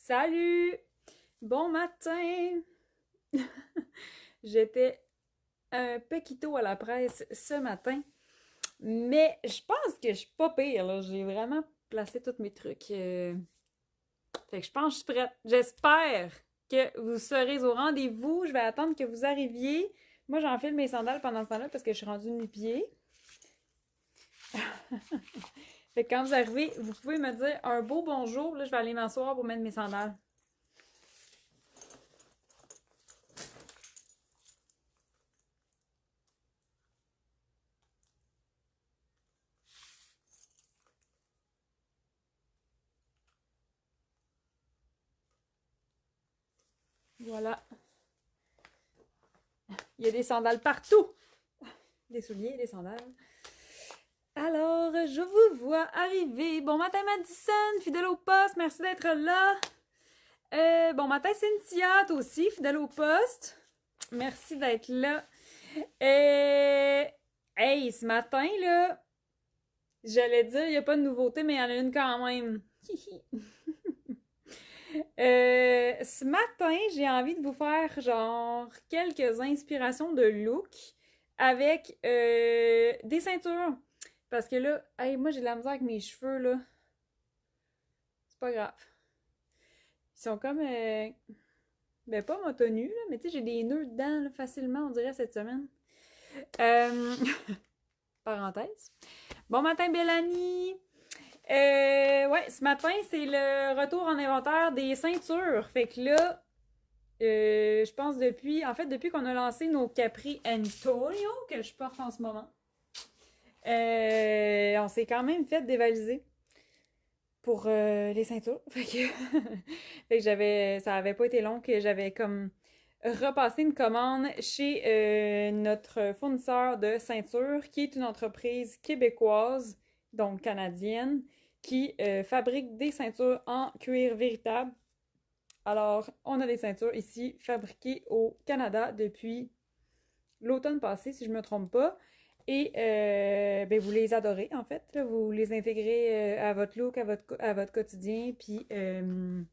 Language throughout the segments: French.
Salut! Bon matin! J'étais un pequito à la presse ce matin, mais je pense que je suis pas pire, là. J'ai vraiment placé tous mes trucs. Fait que je pense que je suis prête. J'espère que vous serez au rendez-vous. Je vais attendre que vous arriviez. Moi, j'enfile mes sandales pendant ce temps-là parce que je suis rendue nu-pied. Fait que quand vous arrivez, vous pouvez me dire un beau bonjour. Là, je vais aller m'asseoir pour mettre mes sandales. Voilà. Il y a des sandales partout. Des souliers, des sandales. Alors, je vous vois arriver. Bon matin, Madison, fidèle au poste, merci d'être là. Bon matin, Cynthia, toi aussi, fidèle au poste. Merci d'être là. Hey, ce matin, là, j'allais dire, il n'y a pas de nouveauté, mais il y en a une quand même. Ce matin, j'ai envie de vous faire, genre, quelques inspirations de look avec des ceintures. Parce que là, hey, moi j'ai de la misère avec mes cheveux, là. C'est pas grave. Ils sont comme. Ben, pas monotonus, là, mais tu sais, j'ai des nœuds dedans, là, facilement, on dirait, cette semaine. Euh... Parenthèse. Bon matin, Bellany! Ouais, ce matin, c'est le retour en inventaire des ceintures. Fait que là, je pense depuis qu'on a lancé nos Capri Antonio, que je porte en ce moment, on s'est quand même fait dévaliser pour les ceintures. Fait que ça avait pas été long que j'avais comme repassé une commande chez notre fournisseur de ceintures, qui est une entreprise québécoise, donc canadienne, qui fabrique des ceintures en cuir véritable. Alors, on a des ceintures ici fabriquées au Canada depuis l'automne passé, si je me trompe pas. Et ben, vous les adorez, en fait. Là. Vous les intégrez à votre look, à votre quotidien. Puis, ben,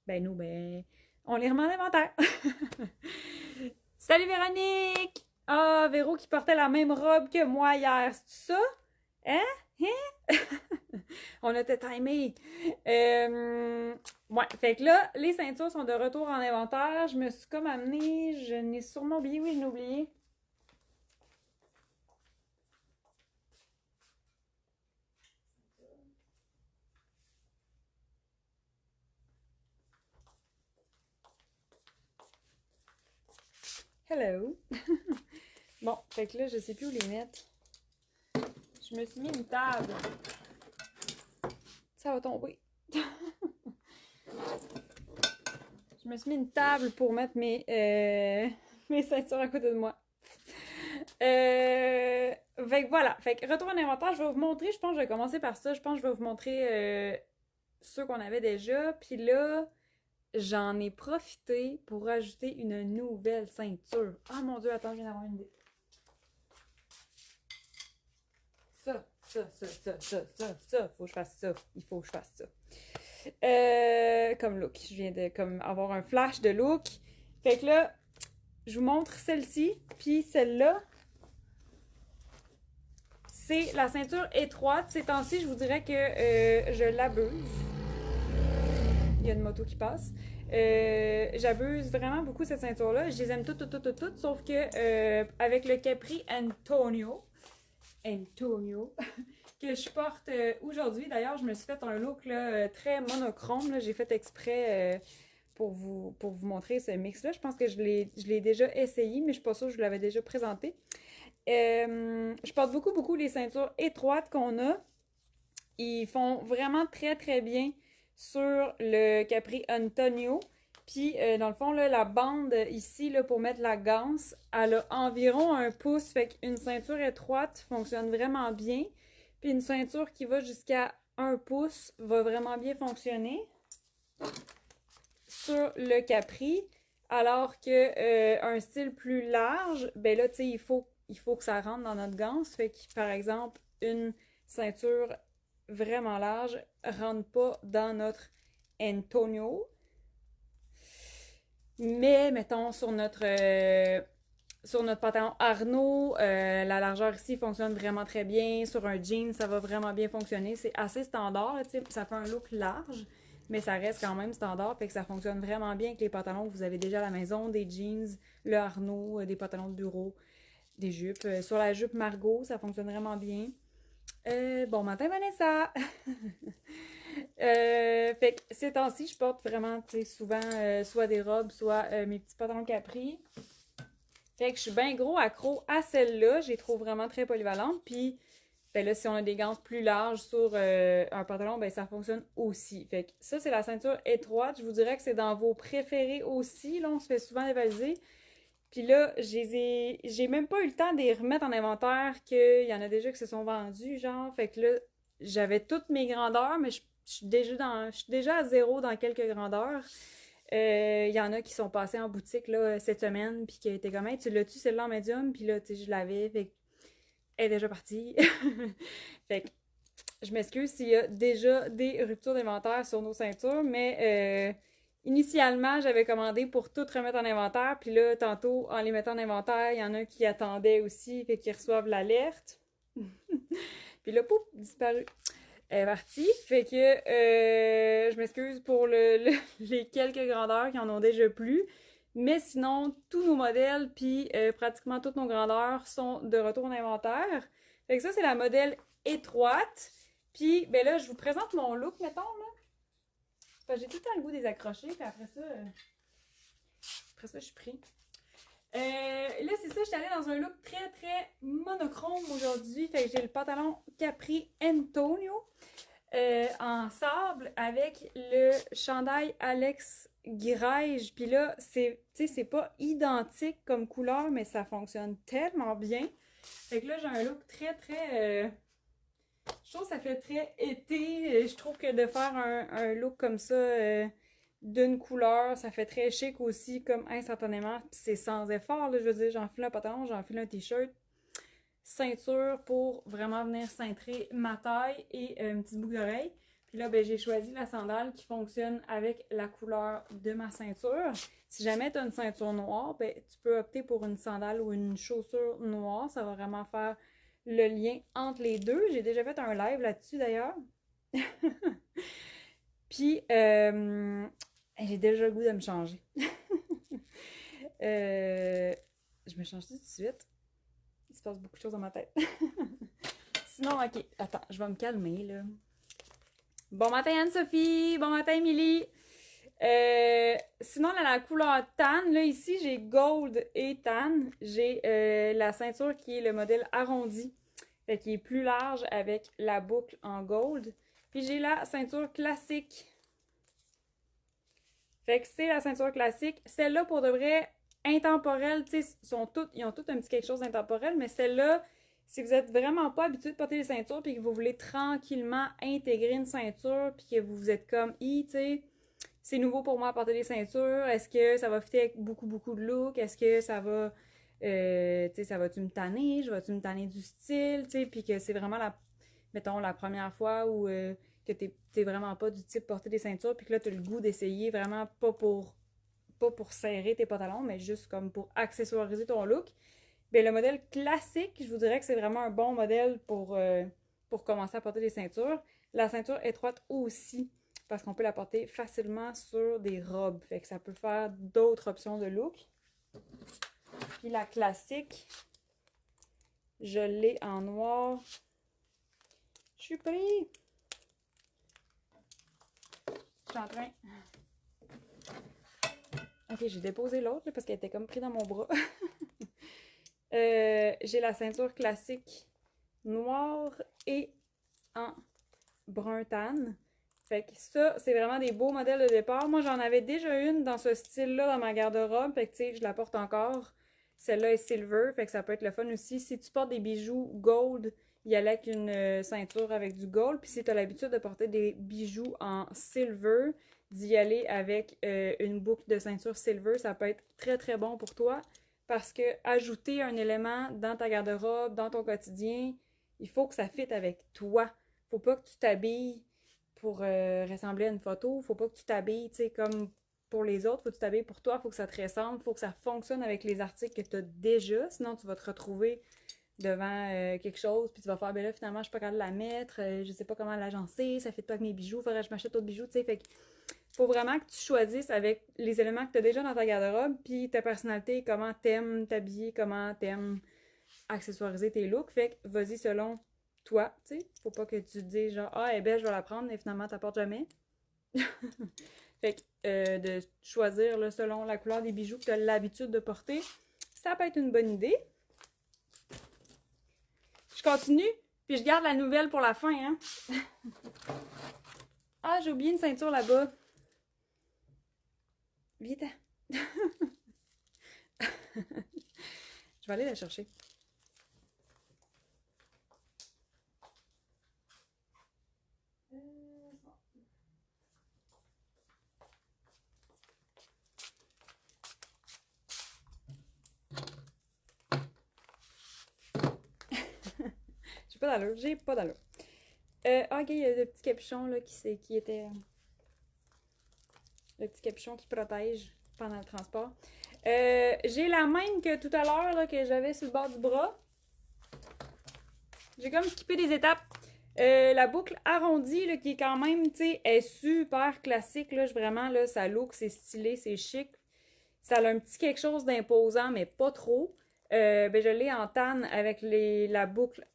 nous, ben, on les remet en inventaire. Salut Véronique! Ah, Véro qui portait la même robe que moi hier. C'est ça? Hein? Hein? On a été timé. Ouais, fait que là, les ceintures sont de retour en inventaire. Je me suis comme amenée. Je n'ai sûrement oublié. Oui, je l'ai oublié. Hello! Bon, fait que là, je sais plus où les mettre. Je me suis mis une table. Ça va tomber. Je me suis mis une table pour mettre mes ceintures à côté de moi. Fait que voilà. Fait que retour en inventaire, je vais vous montrer. Je pense que je vais commencer par ça. Je pense que je vais vous montrer ceux qu'on avait déjà. Puis là, j'en ai profité pour rajouter une nouvelle ceinture. Ah mon Dieu, attends, je viens d'avoir une idée. Ça. Faut que je fasse ça. Il faut que je fasse ça. Comme look. Je viens de comme avoir un flash de look. Fait que là, je vous montre celle-ci. Puis celle-là, c'est la ceinture étroite. Ces temps-ci, je vous dirais que je l'abuse. Il y a une moto qui passe. J'abuse vraiment beaucoup cette ceinture-là. Je les aime toutes, sauf que avec le Capri Antonio, que je porte aujourd'hui. D'ailleurs, je me suis fait un look là, très monochrome. Là. J'ai fait exprès pour vous montrer ce mix-là. Je pense que je l'ai déjà essayé, mais je suis pas sûre que je l'avais déjà présenté. Je porte beaucoup les ceintures étroites qu'on a. Ils font vraiment très bien sur le Capri Antonio. Puis, dans le fond, là, la bande ici là, pour mettre la ganse, elle a environ 1 pouce. Fait qu'une ceinture étroite fonctionne vraiment bien. Puis une ceinture qui va jusqu'à 1 pouce va vraiment bien fonctionner sur le Capri. Alors que un style plus large, ben là, tu sais, il faut que ça rentre dans notre ganse. Fait que, par exemple, une ceinture vraiment large rentre pas dans notre Antonio. Mais, mettons, sur notre pantalon Arnaud, la largeur ici fonctionne vraiment très bien. Sur un jean, ça va vraiment bien fonctionner. C'est assez standard, là, ça fait un look large, mais ça reste quand même standard, fait que ça fonctionne vraiment bien avec les pantalons que vous avez déjà à la maison, des jeans, le Arnaud, des pantalons de bureau, des jupes. Sur la jupe Margot, ça fonctionne vraiment bien. Bon matin, Vanessa! Fait que ces temps-ci, je porte vraiment, tu sais, souvent soit des robes, soit mes petits pantalons Capri. Fait que je suis bien gros accro à celle-là. Je les trouve vraiment très polyvalentes. Puis, ben là, si on a des ganses plus larges sur un pantalon, ben ça fonctionne aussi. Fait que ça, c'est la ceinture étroite. Je vous dirais que c'est dans vos préférés aussi. Là, on se fait souvent dévaliser. Puis là, j'ai même pas eu le temps de les remettre en inventaire, qu'il y en a déjà qui se sont vendus, genre. Fait que là, j'avais toutes mes grandeurs, mais je suis déjà à zéro dans quelques grandeurs. Il y en a qui sont passés en boutique là, cette semaine, puis qui étaient comme, hey, tu l'as-tu celle-là en médium? Puis là, tu sais, je l'avais, fait elle est déjà partie. Fait que je m'excuse s'il y a déjà des ruptures d'inventaire sur nos ceintures, mais initialement, j'avais commandé pour tout remettre en inventaire, puis là, tantôt, en les mettant en inventaire, il y en a qui attendaient aussi, fait qu'ils reçoivent l'alerte. Puis là, pouf, disparu. Elle est partie. Fait que je m'excuse pour les quelques grandeurs qui en ont déjà plus. Mais sinon, tous nos modèles, puis pratiquement toutes nos grandeurs sont de retour en inventaire. Fait que ça, c'est la modèle étroite. Puis, ben là, je vous présente mon look, mettons, là. Fait que j'ai tout le temps le goût des accrochés, puis après ça, je suis pris. Là, c'est ça, je suis allée dans un look très, très monochrome aujourd'hui. Fait que j'ai le pantalon Capri Antonio en sable avec le chandail Alex Guirège. Puis là, c'est pas identique comme couleur, mais ça fonctionne tellement bien. Fait que là, j'ai un look très, très... je trouve que ça fait très été. Je trouve que de faire un look comme ça d'une couleur, ça fait très chic aussi, comme instantanément. Puis c'est sans effort, là, je veux dire, j'enfile un pantalon, j'enfile un t-shirt, ceinture pour vraiment venir cintrer ma taille et une petite boucle d'oreille. Puis là, ben, j'ai choisi la sandale qui fonctionne avec la couleur de ma ceinture. Si jamais tu as une ceinture noire, ben, tu peux opter pour une sandale ou une chaussure noire. Ça va vraiment faire le lien entre les deux. J'ai déjà fait un live là-dessus d'ailleurs. Puis, j'ai déjà le goût de me changer. Je me change tout de suite. Il se passe beaucoup de choses dans ma tête. Sinon, ok, attends, je vais me calmer là. Bon matin Anne-Sophie, bon matin Émilie. Sinon, là, la couleur tan, là ici j'ai gold et tan. J'ai la ceinture qui est le modèle arrondi, fait qui est plus large avec la boucle en gold. Puis j'ai la ceinture classique. Fait que c'est la ceinture classique. Celle-là, pour de vrai, intemporelle, tu sais, ils ont toutes un petit quelque chose d'intemporel, mais celle-là, si vous êtes vraiment pas habitué de porter des ceintures puis que vous voulez tranquillement intégrer une ceinture puis que vous êtes comme, tu sais, c'est nouveau pour moi de porter des ceintures, est-ce que ça va fitter avec beaucoup, beaucoup de look, est-ce que ça va, tu sais, ça va-tu me tanner, vas-tu me tanner du style, tu sais, puis que c'est vraiment mettons, la première fois où que t'es vraiment pas du type porter des ceintures, puis que là, t'as le goût d'essayer vraiment pas pour serrer tes pantalons, mais juste comme pour accessoiriser ton look. Bien, le modèle classique, je vous dirais que c'est vraiment un bon modèle pour commencer à porter des ceintures. La ceinture étroite aussi, parce qu'on peut la porter facilement sur des robes. Fait que ça peut faire d'autres options de look. Puis la classique, je l'ai en noir. Je suis pris! Je suis en train... Ok, j'ai déposé l'autre parce qu'elle était comme prise dans mon bras. J'ai la ceinture classique noire et en brun tan. Fait que ça, c'est vraiment des beaux modèles de départ. Moi, j'en avais déjà une dans ce style-là dans ma garde-robe. Fait que, tu sais, je la porte encore. Celle-là est silver. Fait que ça peut être le fun aussi. Si tu portes des bijoux gold, y aller avec une ceinture avec du gold. Puis si tu as l'habitude de porter des bijoux en silver, d'y aller avec une boucle de ceinture silver, ça peut être très, très bon pour toi. Parce que ajouter un élément dans ta garde-robe, dans ton quotidien, il faut que ça fitte avec toi. Faut pas que tu t'habilles pour ressembler à une photo. Faut pas que tu t'habilles, tu sais, comme pour les autres. Faut que tu t'habilles pour toi. Faut que ça te ressemble. Faut que ça fonctionne avec les articles que tu as déjà. Sinon, tu vas te retrouver devant quelque chose, puis tu vas faire, ben là, finalement, je suis pas capable de la mettre, je sais pas comment l'agencer, ça fait pas avec mes bijoux, faudrait que je m'achète d'autres bijoux, tu sais. Fait que faut vraiment que tu choisisses avec les éléments que tu as déjà dans ta garde-robe, puis ta personnalité, comment t'aimes t'habiller, comment t'aimes accessoiriser tes looks. Fait que vas-y selon toi, tu sais. Faut pas que tu te dises genre, ah, elle est belle, je vais la prendre, mais finalement, t'apportes jamais. Fait que de choisir là, selon la couleur des bijoux que tu as l'habitude de porter, ça peut être une bonne idée. Je continue, puis je garde la nouvelle pour la fin, hein. Ah, j'ai oublié une ceinture là-bas. Viens-t'en. Je vais aller la chercher. J'ai pas d'allure, j'ai pas d'allure. Ok, il y a le petit capuchon là, qui était. Le petit capuchon qui protège pendant le transport. J'ai la même que tout à l'heure là, que j'avais sur le bord du bras. J'ai comme skippé des étapes. La boucle arrondie, là, qui est quand même, tu sais, est super classique. Là, vraiment, là, ça look, c'est stylé, c'est chic. Ça a un petit quelque chose d'imposant, mais pas trop. Ben, je l'ai en tan avec la boucle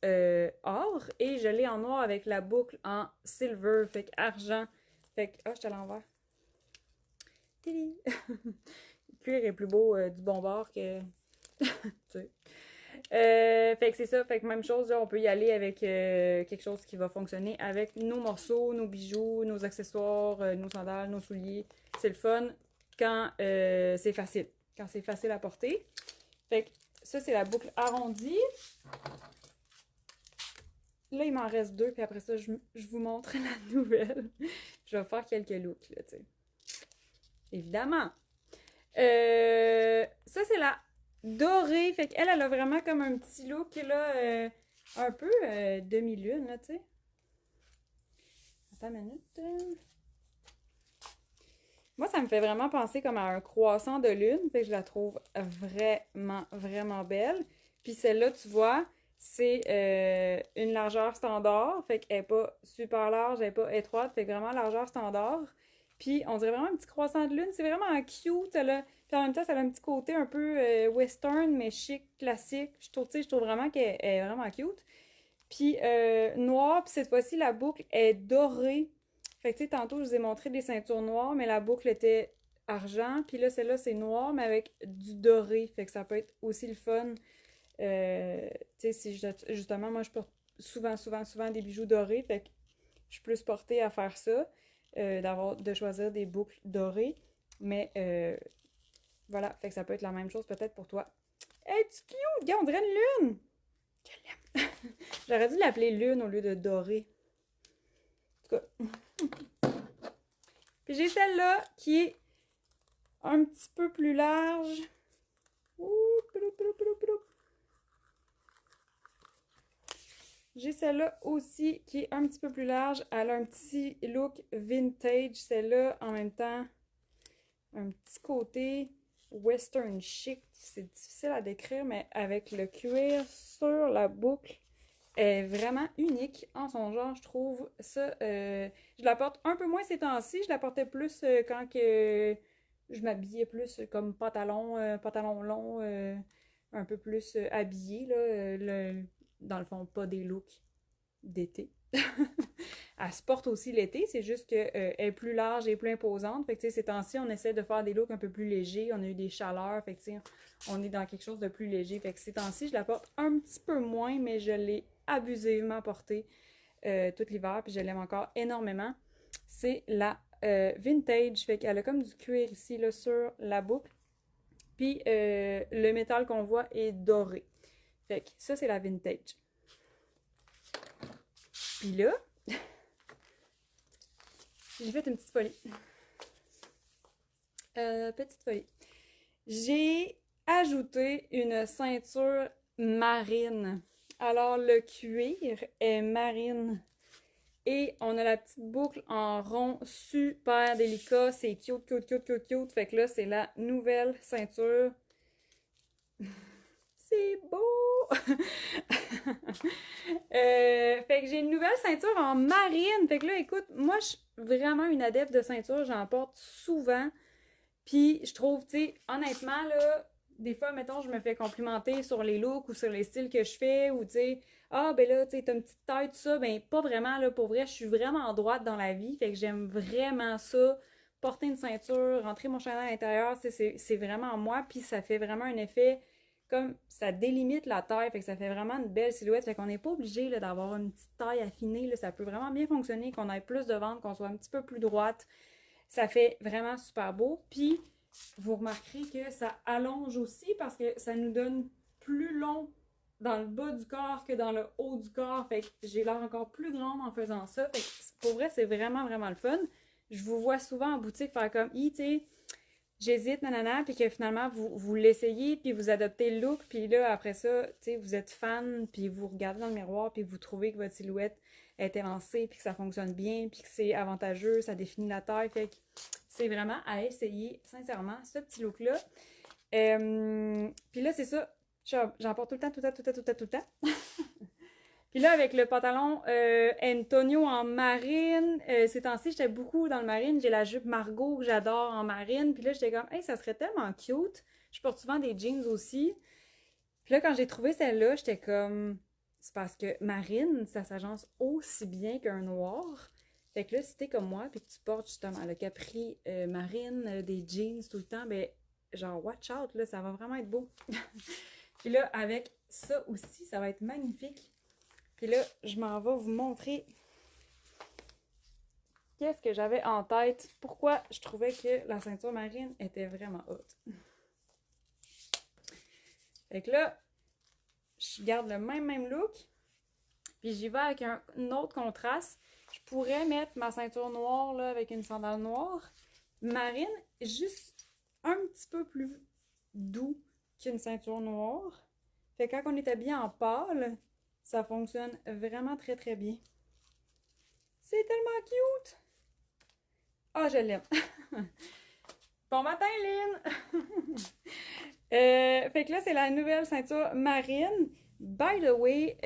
or et je l'ai en noir avec la boucle en silver, fait que argent. Fait que, oh, je suis à l'envers. Le cuir est plus beau du bon bord que. Tu sais. Fait que c'est ça, fait que même chose, là, on peut y aller avec quelque chose qui va fonctionner avec nos morceaux, nos bijoux, nos accessoires, nos sandales, nos souliers. C'est le fun quand c'est facile. Quand c'est facile à porter. Fait que ça, c'est la boucle arrondie. Là, il m'en reste deux, puis après ça, je vous montre la nouvelle. Je vais faire quelques looks, là, tu sais. Évidemment. Ça, c'est la dorée. Fait qu'elle, elle a vraiment comme un petit look, là, un peu demi-lune, là, tu sais. Attends une minute. Moi, ça me fait vraiment penser comme à un croissant de lune. Fait que je la trouve vraiment, vraiment belle. Puis celle-là, tu vois, c'est une largeur standard. Fait qu'elle n'est pas super large, elle n'est pas étroite. Fait que vraiment largeur standard. Puis on dirait vraiment un petit croissant de lune. C'est vraiment cute. Là. Puis en même temps, ça a un petit côté un peu western, mais chic, classique. Je trouve vraiment qu'elle est vraiment cute. Puis noir, puis cette fois-ci, la boucle est dorée. Fait que tu sais, tantôt, je vous ai montré des ceintures noires, mais la boucle était argent. Puis là, celle-là, c'est noir, mais avec du doré. Fait que ça peut être aussi le fun. Tu sais, si justement, moi, je porte souvent des bijoux dorés. Fait que je suis plus portée à faire ça, de choisir des boucles dorées. Mais voilà, fait que ça peut être la même chose peut-être pour toi. Hey, tu cute! Regarde, on dirait une lune! Je l'aime! J'aurais dû l'appeler lune au lieu de doré. En tout cas. Puis j'ai celle-là qui est un petit peu plus large. J'ai celle-là aussi qui est un petit peu plus large. Elle a un petit look vintage. Celle-là, en même temps, un petit côté western chic. C'est difficile à décrire, mais avec le cuir sur la boucle, est vraiment unique en son genre, je trouve. Ça, je la porte un peu moins ces temps-ci. Je la portais plus quand que je m'habillais plus comme pantalon long, un peu plus habillé, là. Dans le fond, pas des looks d'été. Elle se porte aussi l'été, c'est juste qu'elle est plus large et plus imposante. Fait que, tu sais, ces temps-ci, on essaie de faire des looks un peu plus légers. On a eu des chaleurs, fait que, tu sais, on est dans quelque chose de plus léger. Fait que ces temps-ci, je la porte un petit peu moins, mais je l'ai abusivement portée tout l'hiver, puis je l'aime encore énormément. C'est la vintage, fait qu'elle a comme du cuir ici, là, sur la boucle. Puis le métal qu'on voit est doré. Fait que ça, c'est la vintage. Puis là, j'ai fait une petite folie. Petite folie. J'ai ajouté une ceinture marine. Alors, le cuir est marine. Et on a la petite boucle en rond super délicat. C'est cute, cute, cute, cute, cute. Fait que là, c'est la nouvelle ceinture. C'est beau! Fait que j'ai une nouvelle ceinture en marine. Fait que là, écoute, moi, je suis vraiment une adepte de ceinture. J'en porte souvent. Puis, je trouve, tu sais, honnêtement, là, des fois, mettons, je me fais complimenter sur les looks ou sur les styles que je fais, ou tu sais, ah, ben là, tu sais, t'as une petite taille, tout ça. Ben, pas vraiment, là, pour vrai, je suis vraiment en droite dans la vie. Fait que j'aime vraiment ça. Porter une ceinture, rentrer mon chandail à l'intérieur, c'est vraiment moi. Puis, ça fait vraiment un effet comme ça délimite la taille, fait que ça fait vraiment une belle silhouette. Fait qu'on n'est pas obligé là, d'avoir une petite taille affinée. Là, ça peut vraiment bien fonctionner, qu'on ait plus de ventre, qu'on soit un petit peu plus droite. Ça fait vraiment super beau. Puis, vous remarquerez que ça allonge aussi parce que ça nous donne plus long dans le bas du corps que dans le haut du corps. Fait que j'ai l'air encore plus grande en faisant ça. Fait que pour vrai, c'est vraiment, vraiment le fun. Je vous vois souvent en boutique faire comme, tu sais, j'hésite, nanana, puis que finalement, vous l'essayez, puis vous adoptez le look, puis là, après ça, tu sais, vous êtes fan, puis vous regardez dans le miroir, puis vous trouvez que votre silhouette est élancée, puis que ça fonctionne bien, puis que c'est avantageux, ça définit la taille, fait que c'est vraiment à essayer, sincèrement, ce petit look-là. Puis là, c'est ça, j'en porte tout le temps, tout le temps, tout le temps, tout le temps, tout le temps. Puis là, avec le pantalon Antonio en marine, ces temps-ci, j'étais beaucoup dans le marine. J'ai la jupe Margot que j'adore en marine. Puis là, j'étais comme, hey, ça serait tellement cute. Je porte souvent des jeans aussi. Puis là, quand j'ai trouvé celle-là, j'étais comme, c'est parce que marine, ça s'agence aussi bien qu'un noir. Fait que là, si t'es comme moi, puis que tu portes justement le capri marine, des jeans tout le temps, ben, genre, watch out, là, ça va vraiment être beau. Puis là, avec ça aussi, ça va être magnifique. Puis là, je m'en vais vous montrer qu'est-ce que j'avais en tête, pourquoi je trouvais que la ceinture marine était vraiment haute. Fait que là, je garde le même look, puis j'y vais avec un autre contraste. Je pourrais mettre ma ceinture noire là, avec une sandale noire. Marine, juste un petit peu plus doux qu'une ceinture noire. Fait que quand on est habillé en pâle, ça fonctionne vraiment très très bien. C'est tellement cute! Ah, je l'aime! Bon matin, Lynn! Fait que là, c'est la nouvelle ceinture marine. By the way,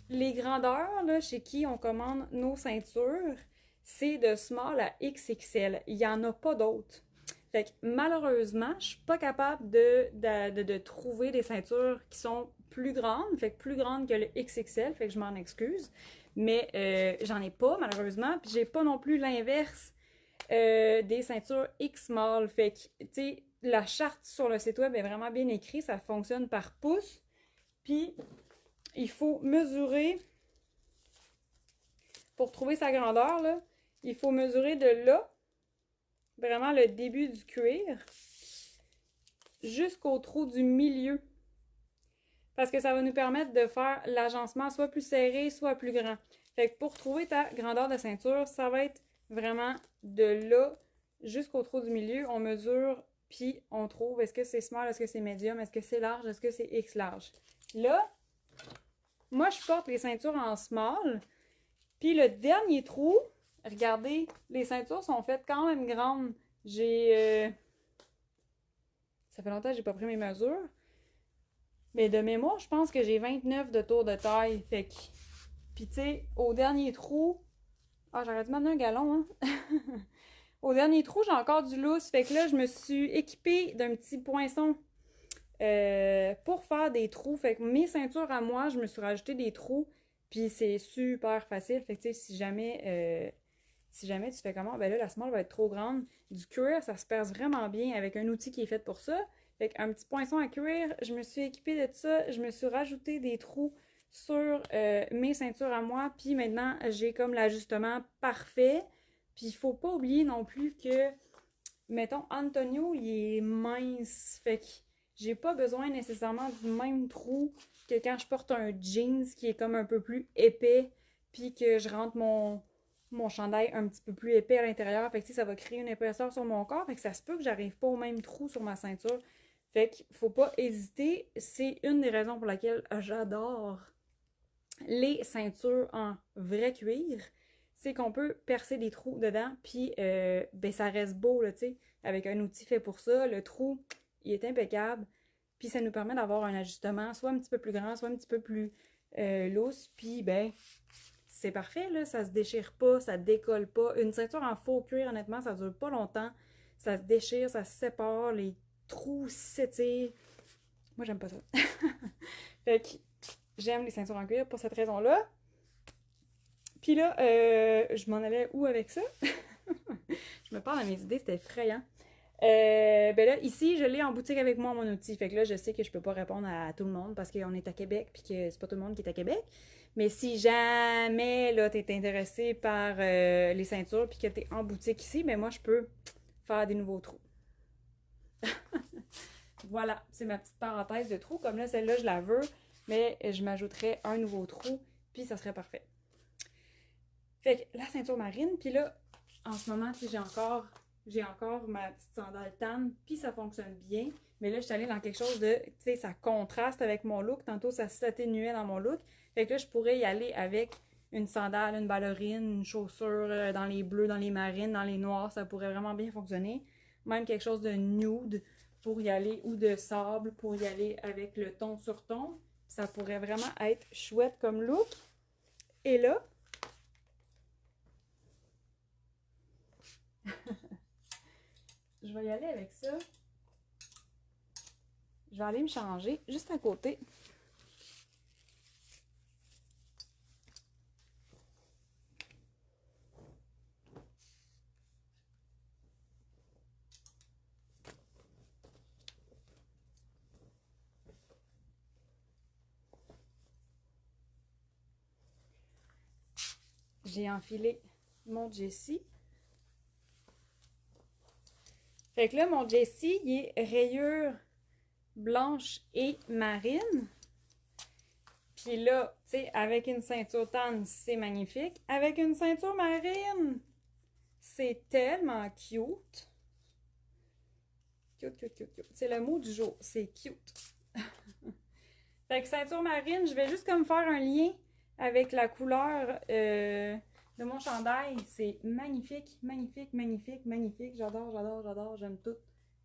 les grandeurs là, chez qui on commande nos ceintures, c'est de small à XXL. Il n'y en a pas d'autres. Fait que malheureusement, je suis pas capable de trouver des ceintures qui sont plus grandes, fait que plus grandes que le XXL, fait que je m'en excuse. Mais j'en ai pas, malheureusement. Puis j'ai pas non plus l'inverse des ceintures X-Small. Fait que, tu sais, la charte sur le site web est vraiment bien écrite. Ça fonctionne par pouce. Puis, il faut mesurer, pour trouver sa grandeur, là, il faut mesurer de là, vraiment le début du cuir, jusqu'au trou du milieu. Parce que ça va nous permettre de faire l'agencement soit plus serré, soit plus grand. Fait que pour trouver ta grandeur de ceinture, ça va être vraiment de là jusqu'au trou du milieu. On mesure, puis on trouve est-ce que c'est small, est-ce que c'est medium, est-ce que c'est large, est-ce que c'est X large. Là, moi, je porte les ceintures en small. Puis le dernier trou, regardez, les ceintures sont faites quand même grandes. Ça fait longtemps que j'ai pas pris mes mesures. Mais de mémoire, je pense que j'ai 29 de tour de taille. Fait que. Puis tu sais, au dernier trou. Ah, j'aurais dû m'amener un galon, hein. Au dernier trou, j'ai encore du lousse. Fait que là, je me suis équipée d'un petit poinçon pour faire des trous. Fait que mes ceintures à moi, je me suis rajouté des trous. Puis c'est super facile. Fait que tu sais, si jamais tu fais comment, ben là, la semelle va être trop grande. Du cuir, ça se perce vraiment bien avec un outil qui est fait pour ça. Fait qu'un petit poinçon à cuir, je me suis équipée de ça. Je me suis rajouté des trous sur mes ceintures à moi. Puis maintenant, j'ai comme l'ajustement parfait. Puis il faut pas oublier non plus que, mettons, Antonio, il est mince. Fait que j'ai pas besoin nécessairement du même trou que quand je porte un jeans qui est comme un peu plus épais. Puis que je rentre mon chandail un petit peu plus épais à l'intérieur. Fait que ça va créer une épaisseur sur mon corps. Fait que ça se peut que j'arrive pas au même trou sur ma ceinture. Fait qu'il faut pas hésiter. C'est une des raisons pour laquelle j'adore les ceintures en vrai cuir, c'est qu'on peut percer des trous dedans, puis ben, ça reste beau, là, tu sais, avec un outil fait pour ça. Le trou, il est impeccable, puis ça nous permet d'avoir un ajustement soit un petit peu plus grand, soit un petit peu plus lousse, puis ben, c'est parfait, là, ça se déchire pas, ça décolle pas. Une ceinture en faux cuir, honnêtement, ça dure pas longtemps. Ça se déchire, ça se sépare, les trous s'étirent. Moi, j'aime pas ça. Fait que j'aime les ceintures en cuir pour cette raison-là. Puis là, je m'en allais où avec ça? Je me parle à mes idées, c'était effrayant. Ben là, ici, je l'ai en boutique avec moi, mon outil. Fait que là, je sais que je peux pas répondre à tout le monde parce qu'on est à Québec puis que c'est pas tout le monde qui est à Québec. Mais si jamais, là, t'es intéressé par les ceintures puis que t'es en boutique ici, ben moi, je peux faire des nouveaux trous. Voilà, c'est ma petite parenthèse de trous. Comme là, celle-là, je la veux, mais je m'ajouterais un nouveau trou puis ça serait parfait. Fait que la ceinture marine, puis là, en ce moment, j'ai encore ma petite sandale tan, puis ça fonctionne bien. Mais là, je suis allée dans quelque chose de, tu sais, ça contraste avec mon look. Tantôt, ça s'atténuait dans mon look. Fait que là, je pourrais y aller avec une sandale, une ballerine, une chaussure dans les bleus, dans les marines, dans les noirs. Ça pourrait vraiment bien fonctionner. Même quelque chose de nude pour y aller, ou de sable pour y aller avec le ton sur ton. Ça pourrait vraiment être chouette comme look. Et là, je vais y aller avec ça. Je vais aller me changer juste à côté. J'ai enfilé mon Jessie. Fait que là, mon Jessie, il est rayure blanche et marine. Puis là, tu sais, avec une ceinture tan, c'est magnifique. Avec une ceinture marine, c'est tellement cute. Cute, cute, cute, cute. C'est le mot du jour, c'est cute. Fait que ceinture marine, je vais juste comme faire un lien avec la couleur de mon chandail. C'est magnifique, magnifique, magnifique, magnifique. J'adore, j'adore, j'adore. J'aime tout.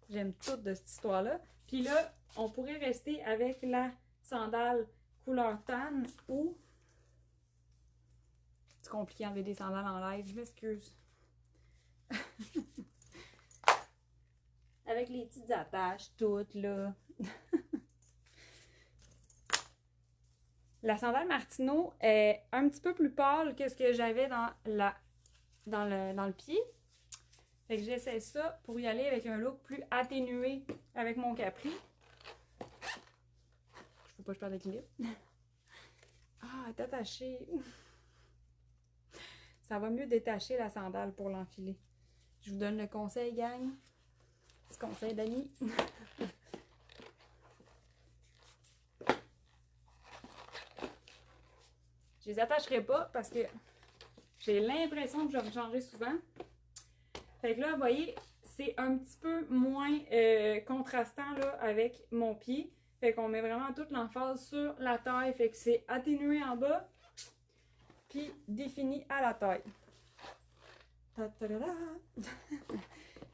J'aime tout de cette histoire-là. Puis là, on pourrait rester avec la sandale couleur tan ou... C'est compliqué d'enlever des sandales en live, je m'excuse. Avec les petites attaches toutes, là. La sandale Martino est un petit peu plus pâle que ce que j'avais dans le pied. Fait que j'essaie ça pour y aller avec un look plus atténué avec mon capri. Faut pas que je perde l'équilibre. Ah, elle est attachée. Ça va mieux détacher la sandale pour l'enfiler. Je vous donne le conseil, gang. Petit conseil d'amis. Je les attacherai pas parce que j'ai l'impression que je vais changer souvent. Fait que là, vous voyez, c'est un petit peu moins contrastant là, avec mon pied. Fait qu'on met vraiment toute l'emphase sur la taille. Fait que c'est atténué en bas, puis défini à la taille.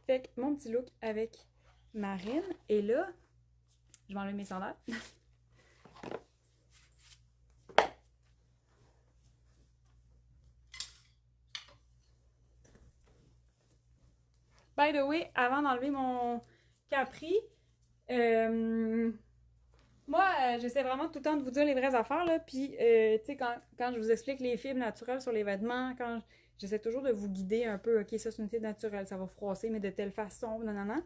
Fait que mon petit look avec marine. Et là, je vais enlever mes sandales. By the way, avant d'enlever mon capri, moi, j'essaie vraiment tout le temps de vous dire les vraies affaires, là. Puis, tu sais, quand je vous explique les fibres naturelles sur les vêtements, j'essaie toujours de vous guider un peu, ok, ça c'est une fibre naturelle, ça va froisser, mais de telle façon, nanana.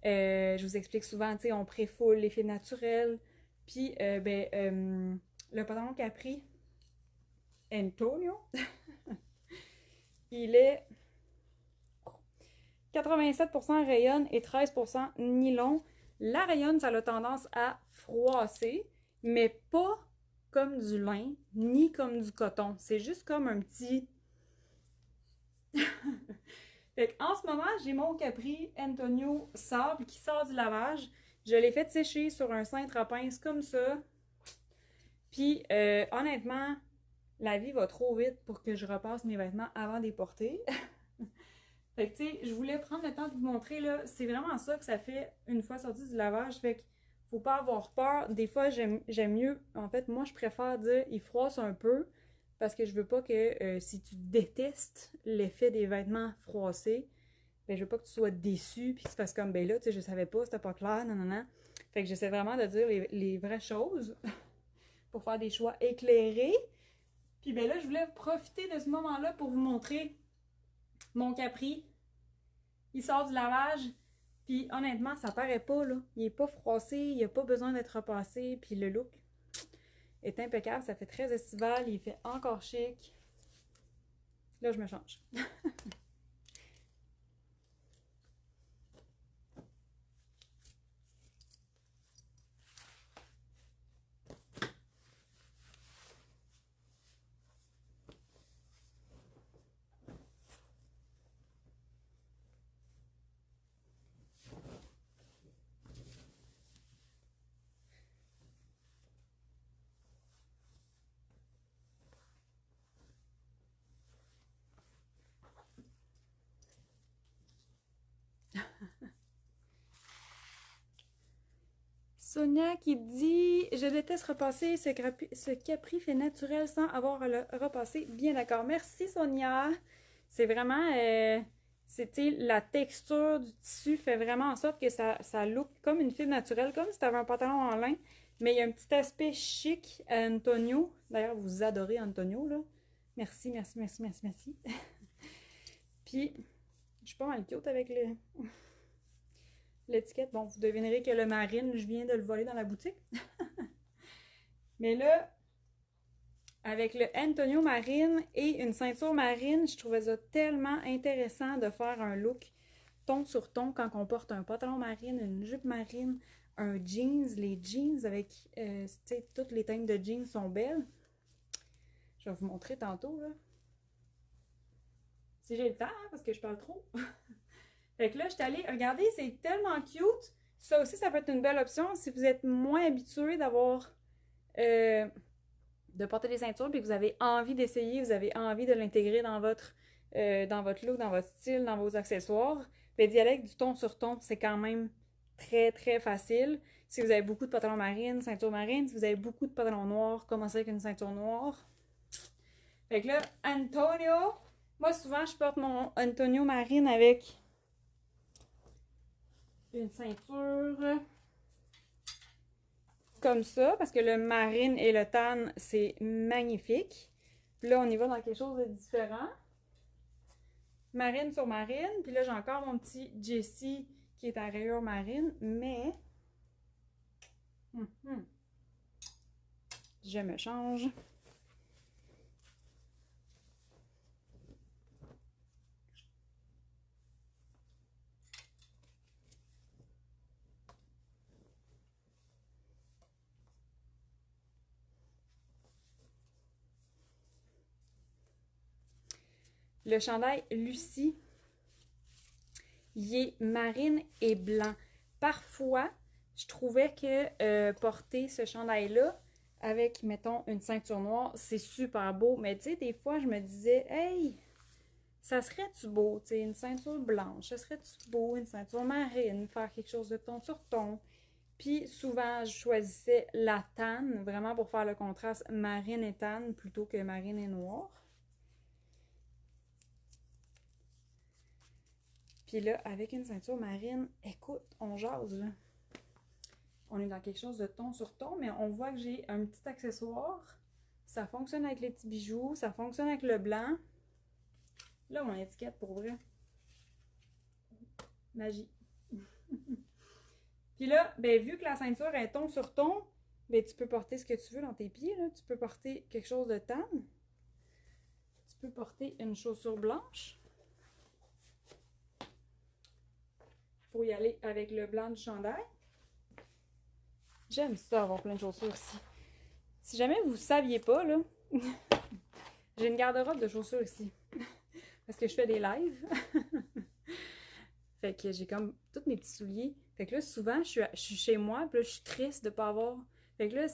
Je vous explique souvent, tu sais, on préfoule les fibres naturelles. Puis, le pantalon Capri Antonio, il est 87% rayon et 13% nylon. La rayonne, ça a tendance à froisser, mais pas comme du lin, ni comme du coton. C'est juste comme un petit... Fait en ce moment, j'ai mon Capri Antonio Sable qui sort du lavage. Je l'ai fait sécher sur un cintre à pince comme ça. Puis, honnêtement, la vie va trop vite pour que je repasse mes vêtements avant de les porter. Fait que, tu sais, je voulais prendre le temps de vous montrer, là, c'est vraiment ça que ça fait une fois sorti du lavage. Fait que, faut pas avoir peur. Des fois, j'aime mieux, en fait, moi, je préfère dire, il froisse un peu, parce que je veux pas que, si tu détestes l'effet des vêtements froissés, ben, je veux pas que tu sois déçu, puis que tu fasses comme, ben là, tu sais, je savais pas, c'était pas clair, non, non, non. Fait que j'essaie vraiment de dire les vraies choses pour faire des choix éclairés. Puis, ben là, je voulais profiter de ce moment-là pour vous montrer mon Capri. Il sort du lavage, puis honnêtement, ça paraît pas, là. Il est pas froissé, il a pas besoin d'être repassé, puis le look est impeccable, ça fait très estival, il fait encore chic. Là, je me change. Sonia qui dit je déteste repasser, ce capri fait naturel sans avoir à le repasser. Bien d'accord. Merci Sonia. C'est vraiment c'était la texture du tissu fait vraiment en sorte que ça look comme une fibre naturelle, comme si tu avais un pantalon en lin, mais il y a un petit aspect chic à Antonio. D'ailleurs, vous adorez Antonio là. Merci, merci, merci, merci, merci. Puis je suis pas mal cute avec l'étiquette. Bon, vous devinerez que le marine, je viens de le voler dans la boutique. Mais là, avec le Antonio Marine et une ceinture marine, je trouvais ça tellement intéressant de faire un look ton sur ton quand on porte un pantalon marine, une jupe marine, un jeans. Les jeans avec, tu sais, toutes les teintes de jeans sont belles. Je vais vous montrer tantôt, là. Si j'ai le temps, hein, parce que je parle trop. Fait que là, je suis allée, regardez, c'est tellement cute. Ça aussi, ça peut être une belle option si vous êtes moins habitué d'avoir, de porter des ceintures, puis que vous avez envie d'essayer, vous avez envie de l'intégrer dans votre look, dans votre style, dans vos accessoires. Ben, d'y aller avec du ton sur ton, c'est quand même très, très facile. Si vous avez beaucoup de pantalons marines, ceinture marine, si vous avez beaucoup de pantalons noirs, commencez avec une ceinture noire. Fait que là, Antonio, moi souvent je porte mon Antonio marine avec une ceinture comme ça, parce que le marine et le tan, c'est magnifique. Puis là, on y va dans quelque chose de différent. Marine sur marine. Puis là, j'ai encore mon petit Jessie qui est à rayures marine, mais je me change. Le chandail Lucie, il est marine et blanc. Parfois, je trouvais que porter ce chandail-là avec, mettons, une ceinture noire, c'est super beau. Mais tu sais, des fois, je me disais, hey, ça serait-tu beau, tu sais, une ceinture blanche, ça serait-tu beau, une ceinture marine, faire quelque chose de ton sur ton. Puis souvent, je choisissais la tanne, vraiment pour faire le contraste marine et tanne plutôt que marine et noir. Puis là, avec une ceinture marine, écoute, on jase, là. On est dans quelque chose de ton sur ton, mais on voit que j'ai un petit accessoire. Ça fonctionne avec les petits bijoux, ça fonctionne avec le blanc. Là, mon étiquette, pour vrai. Magie. Puis là, ben, vu que la ceinture est ton sur ton, ben, tu peux porter ce que tu veux dans tes pieds. Là. Tu peux porter quelque chose de tan. Tu peux porter une chaussure blanche. Pour y aller avec le blanc du chandail. J'aime ça avoir plein de chaussures ici. Si jamais vous ne saviez pas, là, j'ai une garde-robe de chaussures ici. Parce que je fais des lives. Fait que j'ai comme tous mes petits souliers. Fait que là, souvent, je suis chez moi, puis là, je suis triste de ne pas avoir. Fait que là,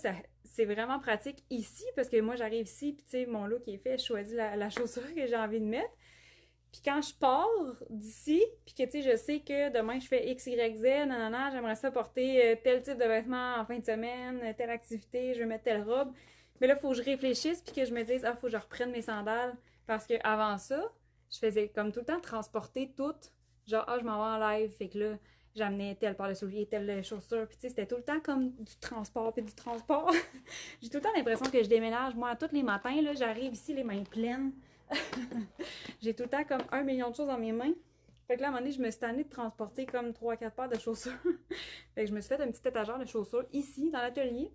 c'est vraiment pratique ici parce que moi j'arrive ici, puis tu sais, mon look est fait, je choisis la chaussure que j'ai envie de mettre. Puis quand je pars d'ici, puis que tu sais, je sais que demain je fais X, Y, Z, nanana, j'aimerais ça porter tel type de vêtements en fin de semaine, telle activité, je veux mettre telle robe. Mais là, il faut que je réfléchisse puis que je me dise, ah, faut que je reprenne mes sandales. Parce que avant ça, je faisais comme tout le temps transporter tout. Genre, ah, je m'en vais en live, fait que là, j'amenais telle paire de souliers, telle chaussure. Puis tu sais, c'était tout le temps comme du transport puis du transport. J'ai tout le temps l'impression que je déménage. Moi, tous les matins, là, j'arrive ici les mains pleines. J'ai tout le temps comme 1 million de choses dans mes mains. Fait que là, à un moment donné, je me suis tannée de transporter comme 3-4 paires de chaussures. Fait que je me suis fait un petit étagère de chaussures ici, dans l'atelier.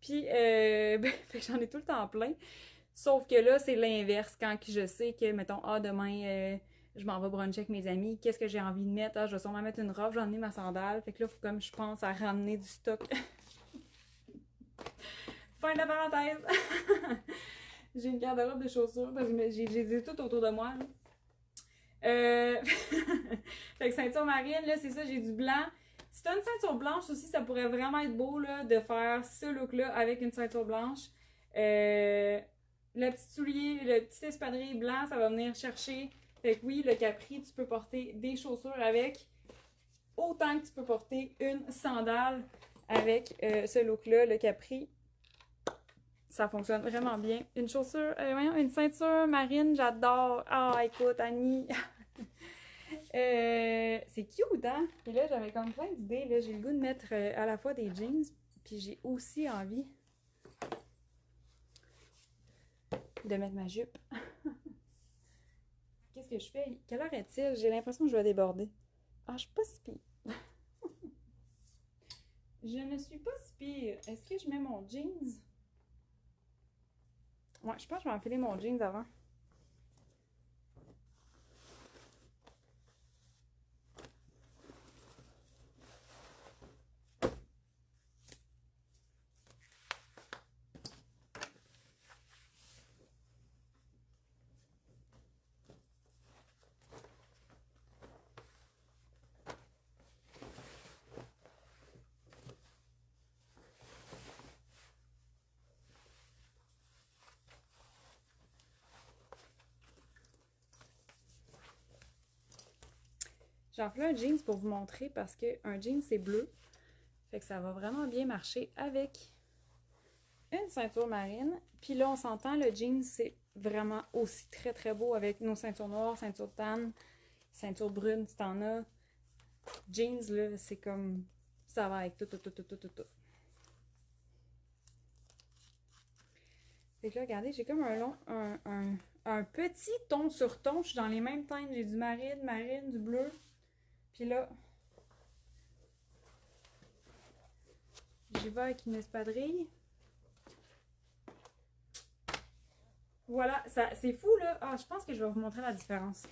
Puis, fait que j'en ai tout le temps plein. Sauf que là, c'est l'inverse. Quand je sais que, mettons, ah, demain, je m'en vais bruncher avec mes amis, qu'est-ce que j'ai envie de mettre? Ah, je vais sûrement mettre une robe, j'en ai ma sandale. Fait que là, faut comme je pense à ramener du stock. Fin de la parenthèse! J'ai une garde-robe de chaussures parce que j'ai tout autour de moi. Fait que ceinture marine, là, c'est ça, j'ai du blanc. Si t'as une ceinture blanche aussi, ça pourrait vraiment être beau là, de faire ce look-là avec une ceinture blanche. Le petit soulier, le petit espadrille blanc, ça va venir chercher. Fait que oui, le capri, tu peux porter des chaussures avec. Autant que tu peux porter une sandale avec ce look-là, le capri. Ça fonctionne vraiment bien. Une chaussure, voyons, une ceinture marine, j'adore. Ah, écoute, Annie. C'est cute, hein? Puis là, j'avais comme plein d'idées. Là, j'ai le goût de mettre à la fois des jeans, puis j'ai aussi envie de mettre ma jupe. Qu'est-ce que je fais? Quelle heure est-il? J'ai l'impression que je vais déborder. Ah, je suis pas si pire. Je ne suis pas si pire. Est-ce que je mets mon jeans? Ouais, je pense que je vais enfiler mon jeans avant. J'ai enfilé un jeans pour vous montrer parce qu'un jeans c'est bleu. Fait que ça va vraiment bien marcher avec une ceinture marine. Puis là, on s'entend, le jeans c'est vraiment aussi très très beau avec nos ceintures noires, ceinture tan, ceinture brune si t'en as. Jeans là, c'est comme ça va avec tout. Fait que là, regardez, j'ai comme un petit ton sur ton. Je suis dans les mêmes teintes. J'ai du marine, du bleu. Puis là, j'y vais avec une espadrille. Voilà, c'est fou là. Ah, je pense que je vais vous montrer la différence.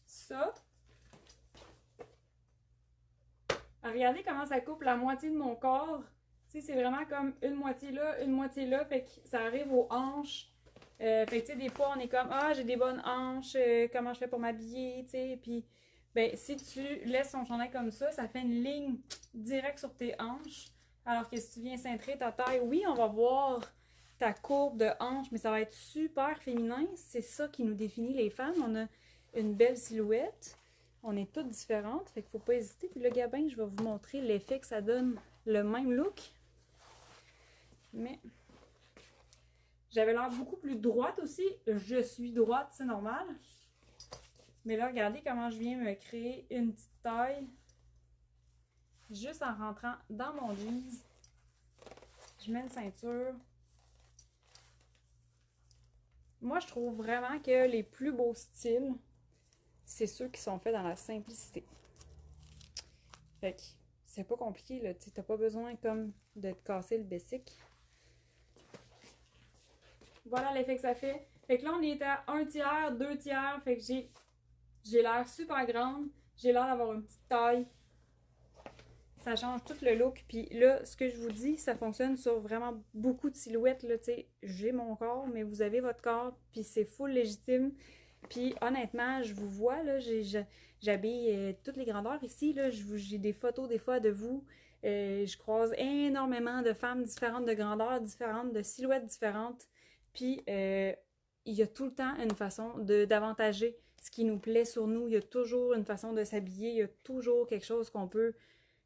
Ça. Regardez comment ça coupe la moitié de mon corps. Tu sais, c'est vraiment comme une moitié là. Fait que ça arrive aux hanches. Fait que tu sais, des fois, on est comme, ah, j'ai des bonnes hanches, comment je fais pour m'habiller, tu sais. Puis, ben, si tu laisses ton chandail comme ça fait une ligne directe sur tes hanches. Alors que si tu viens cintrer ta taille, oui, on va voir ta courbe de hanche, mais ça va être super féminin. C'est ça qui nous définit les femmes. On a une belle silhouette. On est toutes différentes, fait qu'il faut pas hésiter. Puis le gabin, je vais vous montrer l'effet que ça donne, le même look. Mais j'avais l'air beaucoup plus droite aussi. Je suis droite, c'est normal. Mais là, regardez comment je viens me créer une petite taille. Juste en rentrant dans mon jeans. Je mets une ceinture. Moi, je trouve vraiment que les plus beaux styles, c'est ceux qui sont faits dans la simplicité. Fait que c'est pas compliqué, là. T'as pas besoin comme de te casser le basic. Voilà l'effet que ça fait. Fait que là, on est à 1/3, 2/3. Fait que j'ai l'air super grande. J'ai l'air d'avoir une petite taille. ça change tout le look. Puis là, ce que je vous dis, ça fonctionne sur vraiment beaucoup de silhouettes, là, tu sais. J'ai mon corps, mais vous avez votre corps, puis c'est full légitime. Puis honnêtement, je vous vois, là, j'habille toutes les grandeurs ici, là. J'ai des photos des fois de vous. Je croise énormément de femmes différentes, de grandeurs différentes, de silhouettes différentes. Puis il y a tout le temps une façon d'avantager ce qui nous plaît sur nous. Il y a toujours une façon de s'habiller. Il y a toujours quelque chose qu'on peut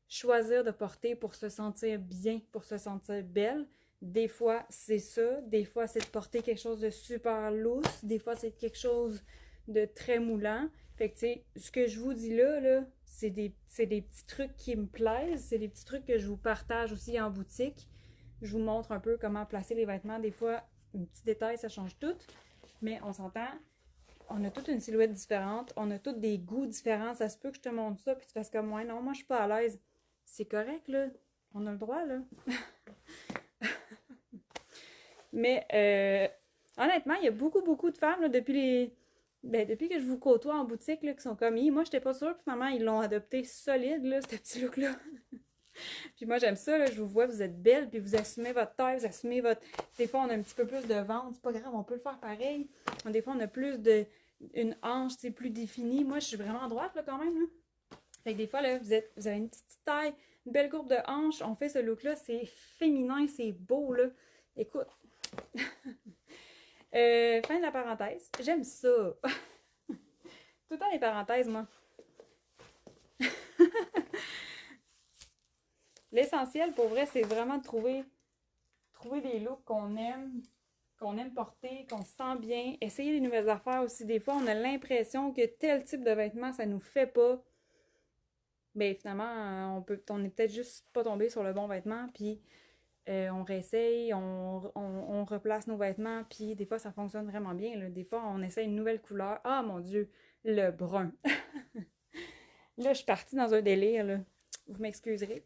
choisir de porter pour se sentir bien, pour se sentir belle. Des fois, c'est ça. Des fois, c'est de porter quelque chose de super loose. Des fois, c'est quelque chose de très moulant. Fait que, tu sais, ce que je vous dis là, c'est des petits trucs qui me plaisent. C'est des petits trucs que je vous partage aussi en boutique. Je vous montre un peu comment placer les vêtements. Des fois, un petit détail, ça change tout. Mais on s'entend, on a toute une silhouette différente. On a tous des goûts différents. Ça se peut que je te montre ça puis tu fasses comme moi. Non, moi, je suis pas à l'aise. C'est correct, là. On a le droit, là. Mais honnêtement, il y a beaucoup de femmes là, depuis que je vous côtoie en boutique là, qui sont comme moi, j'étais pas sûre, puis finalement, ils l'ont adopté solide, là, ce petit look-là. Puis moi, j'aime ça, là, je vous vois, vous êtes belle, puis vous assumez votre taille, vous assumez votre. Des fois, on a un petit peu plus de ventre, c'est pas grave, on peut le faire pareil. Des fois, on a plus de. Une hanche, c'est plus définie. Moi, je suis vraiment droite, là, quand même, là. Fait que des fois, là, vous avez une petite taille, une belle courbe de hanche, on fait ce look-là, c'est féminin, c'est beau, là. Écoute. Fin de la parenthèse. J'aime ça. Tout le temps les parenthèses, moi. L'essentiel, pour vrai, c'est vraiment de trouver des looks qu'on aime porter, qu'on se sent bien. Essayer des nouvelles affaires aussi. Des fois, on a l'impression que tel type de vêtement, ça nous fait pas. Mais finalement, on est peut-être juste pas tombé sur le bon vêtement, puis on réessaye, on replace nos vêtements, puis des fois, ça fonctionne vraiment bien, là. Des fois, on essaie une nouvelle couleur. Ah, mon Dieu, le brun. Là, je suis partie dans un délire, là. Vous m'excuserez.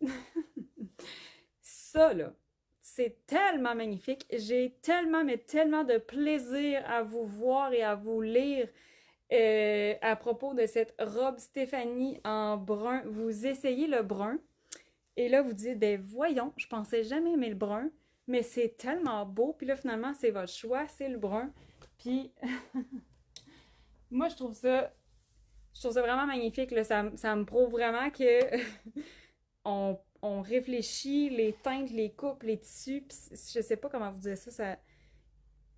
Ça, là, c'est tellement magnifique. J'ai tellement, mais tellement de plaisir à vous voir et à vous lire à propos de cette robe Stéphanie en brun. Vous essayez le brun et là, vous dites, ben voyons, je pensais jamais aimer le brun, mais c'est tellement beau. Puis là, finalement, c'est votre choix, c'est le brun. Puis moi, je trouve ça vraiment magnifique. Là. Ça me prouve vraiment que on réfléchit les teintes, les coupes, les tissus. Puis je sais pas comment vous dire ça.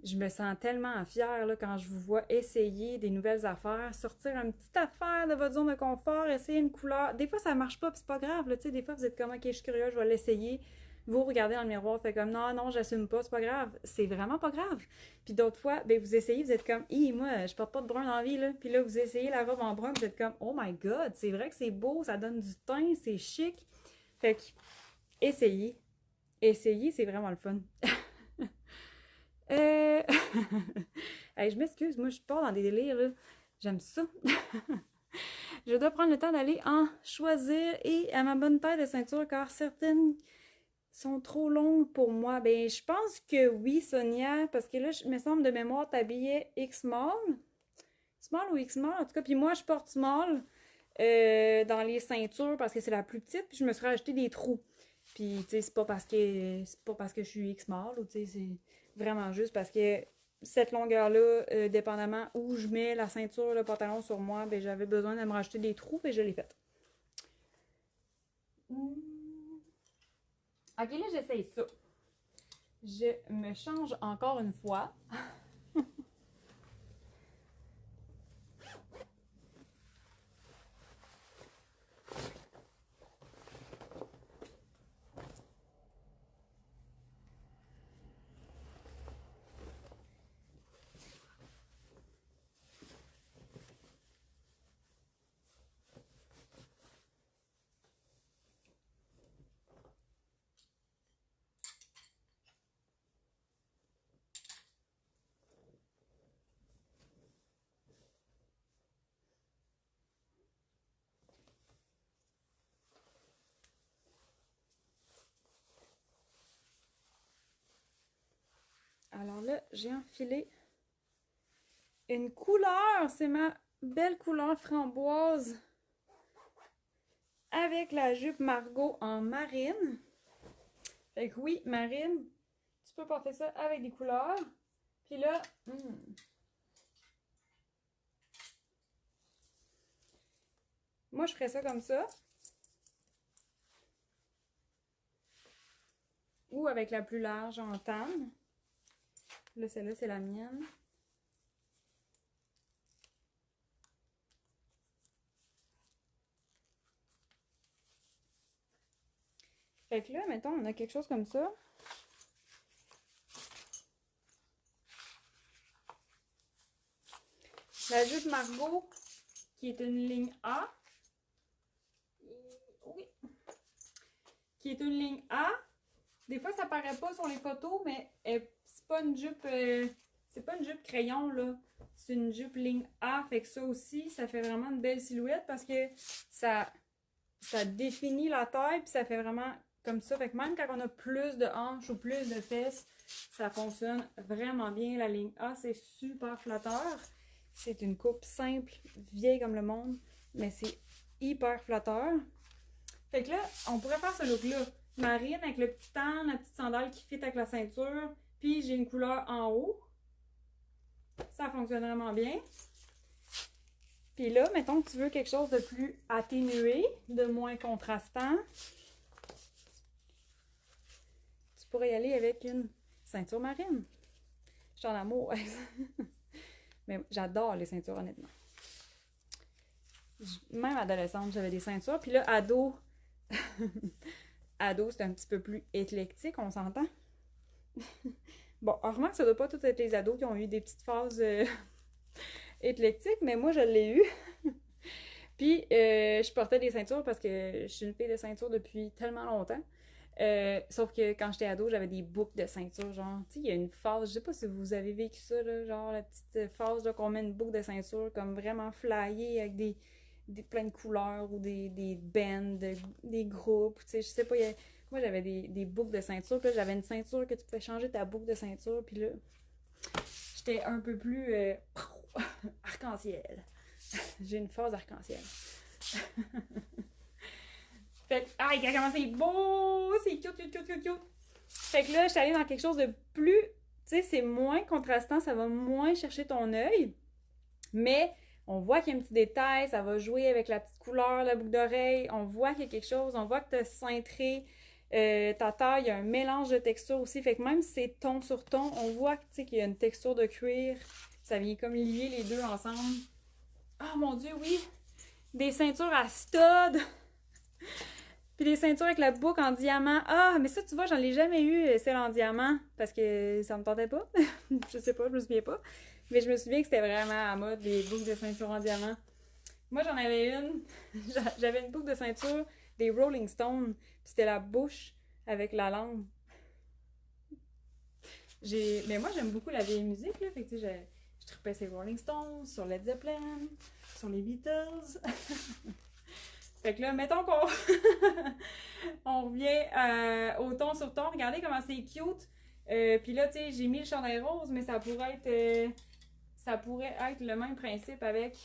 Je me sens tellement fière là, quand je vous vois essayer des nouvelles affaires, sortir une petite affaire de votre zone de confort, essayer une couleur. Des fois, ça marche pas, puis c'est pas grave. Là, des fois, vous êtes comme, ok, je suis curieux, je vais l'essayer. Vous regardez dans le miroir, fait comme, non, non, j'assume pas, c'est pas grave. C'est vraiment pas grave. Puis d'autres fois, ben, vous essayez, vous êtes comme, moi, je porte pas de brun dans la vie, là. Puis là, vous essayez la robe en brun, vous êtes comme, oh my god, c'est vrai que c'est beau, ça donne du teint, c'est chic. Fait que, essayez. Essayez, c'est vraiment le fun. Euh... hey, je m'excuse, moi je pars dans des délires, là. J'aime ça. Je dois prendre le temps d'aller en choisir et à ma bonne taille de ceinture car certaines sont trop longues pour moi. Ben, je pense que oui, Sonia, parce que là, je me semble de mémoire, t'habillais X-Small. Small ou X-Small, en tout cas. Puis moi, je porte Small dans les ceintures parce que c'est la plus petite. Puis je me suis rajouté des trous. Puis, tu sais, c'est pas parce que je suis X-Small ou tu sais, c'est vraiment juste parce que cette longueur-là, dépendamment où je mets la ceinture, le pantalon sur moi, ben j'avais besoin de me rajouter des trous et je l'ai fait. Ok, là, j'essaye ça. Je me change encore une fois. Alors là, j'ai enfilé une couleur. C'est ma belle couleur framboise avec la jupe Margot en marine. Fait que oui, marine, tu peux porter ça avec des couleurs. Puis là, moi je ferais ça comme ça. Ou avec la plus large en tanne. Là, celle-là, c'est la mienne. Fait que là, mettons, on a quelque chose comme ça. La jupe Margot, qui est une ligne A. Oui. Qui est une ligne A. Des fois, ça paraît pas sur les photos, mais c'est pas une jupe... c'est pas une jupe crayon, là. C'est une jupe ligne A. Fait que ça aussi, ça fait vraiment une belle silhouette parce que ça définit la taille, puis ça fait vraiment comme ça. Fait que même quand on a plus de hanches ou plus de fesses, ça fonctionne vraiment bien. La ligne A, c'est super flatteur. C'est une coupe simple, vieille comme le monde, mais c'est hyper flatteur. Fait que là, on pourrait faire ce look-là. Marine avec le petit tan, la petite sandale qui fit avec la ceinture, puis j'ai une couleur en haut. Ça fonctionne vraiment bien. Puis là, mettons que tu veux quelque chose de plus atténué, de moins contrastant. Tu pourrais y aller avec une ceinture marine. Je suis en amour avec ça. Mais j'adore les ceintures, honnêtement. Même adolescente, j'avais des ceintures. Puis là, ado, ado, c'est un petit peu plus éclectique, on s'entend? Bon, heureusement que ça doit pas tous être les ados qui ont eu des petites phases éclectiques, mais moi, je l'ai eu. Puis, je portais des ceintures parce que je suis une fille de ceinture depuis tellement longtemps. Sauf que quand j'étais ado, j'avais des boucles de ceinture, genre, tu sais, il y a une phase, je sais pas si vous avez vécu ça, là, genre la petite phase là, qu'on met une boucle de ceinture comme vraiment flyée avec plein de couleurs ou des bands, des groupes, tu sais, je sais pas, moi j'avais des boucles de ceinture, puis là j'avais une ceinture que tu pouvais changer ta boucle de ceinture, puis là, j'étais un peu plus arc-en-ciel. J'ai une phase arc-en-ciel. Fait que, ah, comment c'est beau! C'est cute, cute, cute, cute, cute! Fait que là, je suis allée dans quelque chose de plus. Tu sais, c'est moins contrastant, ça va moins chercher ton œil. Mais on voit qu'il y a un petit détail, ça va jouer avec la petite couleur, la boucle d'oreille. On voit qu'il y a quelque chose, on voit que tu as cintré ta taille, il y a un mélange de textures aussi. Fait que même si c'est ton sur ton, on voit qu'il y a une texture de cuir. Ça vient comme lier les deux ensemble. Oh mon Dieu, oui! Des ceintures à stud! Puis des ceintures avec la boucle en diamant. Ah, mais ça, tu vois, j'en ai jamais eu, celle en diamant, parce que ça me tentait pas. Je sais pas, je me souviens pas. Mais je me souviens que c'était vraiment à mode, des boucles de ceinture en diamant. Moi, j'en avais une. J'avais une boucle de ceinture des Rolling Stones. Puis c'était la bouche avec la langue. Mais moi, j'aime beaucoup la vieille musique, là. Fait que, tu sais, je tripais sur Rolling Stones, sur Led Zeppelin, sur les Beatles. Fait que là, mettons qu'on on revient au ton sur ton. Regardez comment c'est cute. Puis là, tu sais, j'ai mis le chandail rose, mais ça pourrait être le même principe avec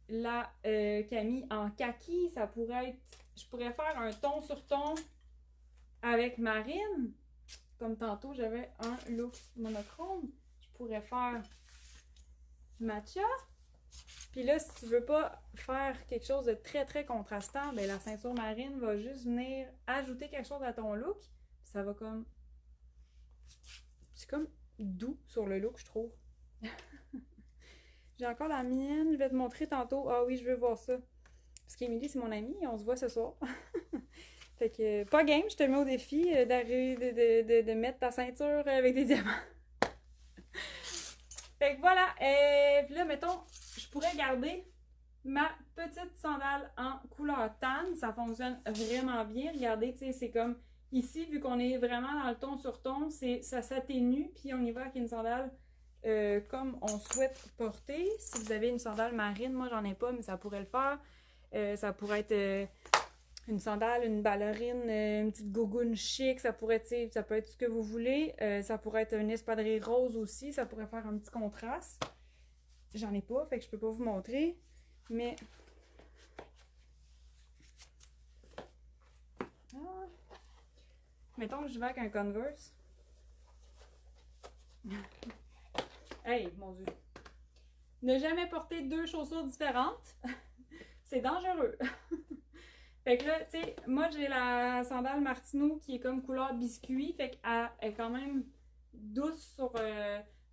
la Camille en kaki. Ça pourrait être... Je pourrais faire un ton sur ton avec Marine. Comme tantôt, j'avais un look monochrome. Je pourrais faire matcha. Puis là, si tu veux pas faire quelque chose de très très contrastant, ben la ceinture marine va juste venir ajouter quelque chose à ton look. Ça va comme... C'est comme doux sur le look, je trouve. J'ai encore la mienne, je vais te montrer tantôt. Ah oui, je veux voir ça. Parce qu'Émilie, c'est mon amie, on se voit ce soir. Fait que, pas game, je te mets au défi de mettre ta ceinture avec des diamants. Fait que voilà, puis là, mettons, je pourrais garder ma petite sandale en couleur tan. Ça fonctionne vraiment bien. Regardez, tu sais, c'est comme ici, vu qu'on est vraiment dans le ton sur ton, ça s'atténue, puis on y va avec une sandale comme on souhaite porter. Si vous avez une sandale marine, moi j'en ai pas, mais ça pourrait le faire. Ça pourrait être une sandale, une ballerine, une petite gougoune chic, ça pourrait être, ça peut être ce que vous voulez. Ça pourrait être une espadrille rose aussi, ça pourrait faire un petit contraste. J'en ai pas, fait que je peux pas vous montrer. Mais Mettons que je vais avec un Converse. Hey, mon Dieu. Ne jamais porter deux chaussures différentes, c'est dangereux. Fait que là, tu sais, moi j'ai la sandale Martineau qui est comme couleur biscuit, fait qu'elle est quand même douce sur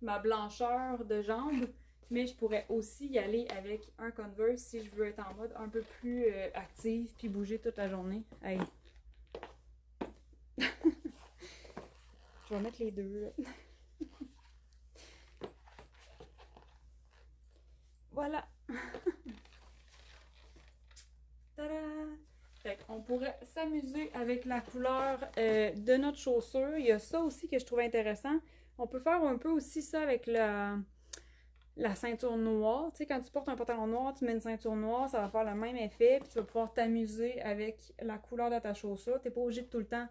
ma blancheur de jambes, mais je pourrais aussi y aller avec un Converse si je veux être en mode un peu plus active puis bouger toute la journée. Hey. Je vais mettre les deux. Voilà. Tada! Fait qu'on pourrait s'amuser avec la couleur de notre chaussure. Il y a ça aussi que je trouve intéressant. On peut faire un peu aussi ça avec la ceinture noire. Tu sais, quand tu portes un pantalon noir, tu mets une ceinture noire, ça va faire le même effet. Puis tu vas pouvoir t'amuser avec la couleur de ta chaussure. T'es pas obligé de tout le temps